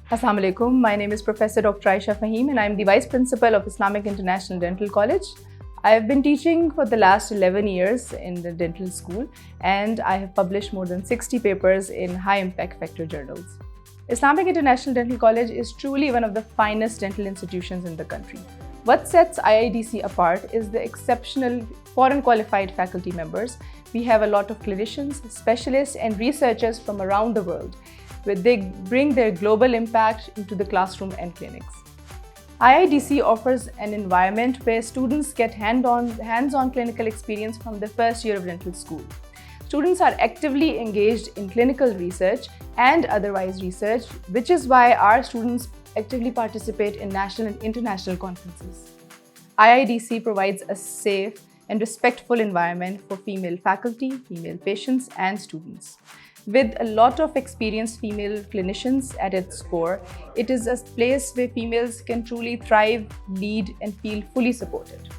Assalamu alaikum. My name is Professor Dr. Ayesha Fahim and I am the Vice Principal of Islamic International Dental College. I have been teaching for the last 11 years in the dental school and I have published more than 60 papers in high-impact vector journals. Islamic International Dental College is truly one of the finest dental institutions in the country. What sets IIDC apart is the exceptional foreign qualified faculty members. We have a lot of clinicians, specialists and researchers from around the world, where they bring their global impact into the classroom and clinics. IIDC offers an environment where students get hands-on clinical experience from the first year of dental school. Students are actively engaged in clinical research and otherwise research, which is why our students actively participate in national and international conferences. IIDC provides a safe and respectful environment for female faculty, female patients, and students. With a lot of experienced female clinicians at its core, it is a place where females can truly thrive, lead, and feel fully supported.